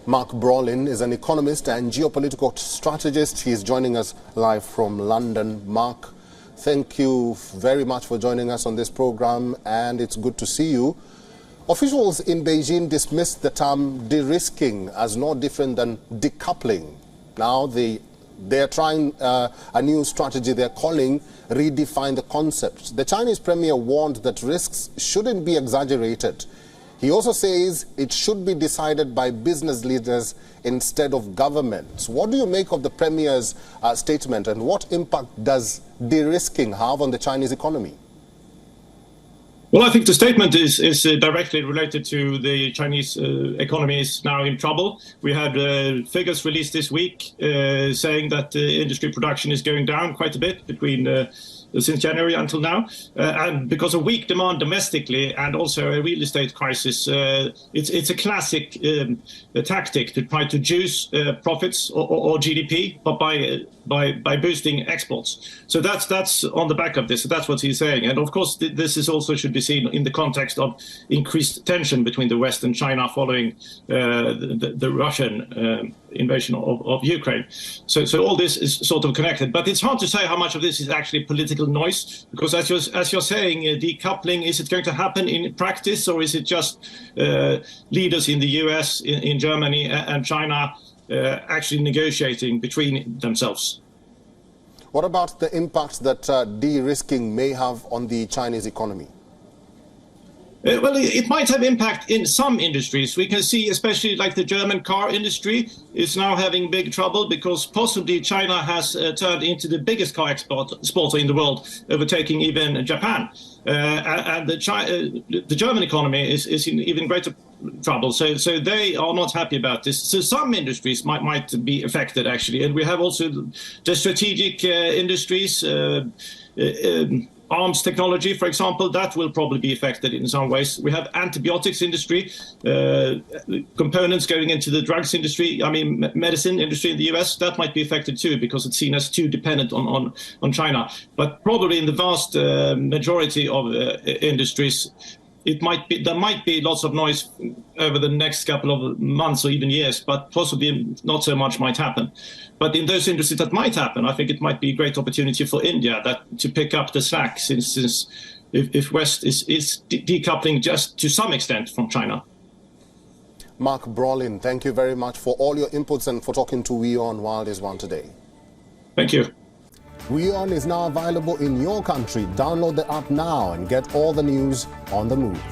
Mark Brolin is an economist and geopolitical strategist. He is joining us live from London. Mark, thank you very much for joining us on this program, and it's good to see you. Officials in Beijing dismissed the term de-risking as no different than decoupling. Now they're trying a new strategy they're calling redefine the concept. The Chinese premier warned that risks shouldn't be exaggerated. He also says it should be decided by business leaders instead of governments. What do you make of the premier's statement, and what impact does de-risking have on the Chinese economy? Well, I think the statement is directly related to the Chinese economy is now in trouble. We had figures released this week saying that industry production is going down quite a bit since January until now. And because of weak demand domestically and also a real estate crisis, it's a classic tactic to try to juice profits or GDP by boosting exports. So that's on the back of this. So that's what he's saying. And of course, this is also should be seen in the context of increased tension between the West and China following the Russian invasion of Ukraine. So all this is sort of connected. But it's hard to say how much of this is actually political noise, because as you're saying, decoupling, is it going to happen in practice, or is it just leaders in the US, in Germany and China actually negotiating between themselves? What about the impact that de-risking may have on the Chinese economy? Well, it might have impact in some industries. We can see, especially like the German car industry is now having big trouble because possibly China has turned into the biggest car exporter in the world, overtaking even Japan. And the German economy is in even greater trouble. So they are not happy about this. So some industries might be affected, actually. And we have also the strategic industries, arms technology, for example, that will probably be affected in some ways. We have antibiotics industry, components going into the drugs industry, medicine industry in the US, that might be affected too, because it's seen as too dependent on China. But probably in the vast majority of industries, there might be lots of noise over the next couple of months or even years, but possibly not so much might happen. But in those industries that might happen, I think it might be a great opportunity for India to pick up the slack, since if West is decoupling just to some extent from China. Mark Brolin, thank you very much for all your inputs and for talking to WION World is One today. Thank you. WION is now available in your country. Download the app now and get all the news on the move.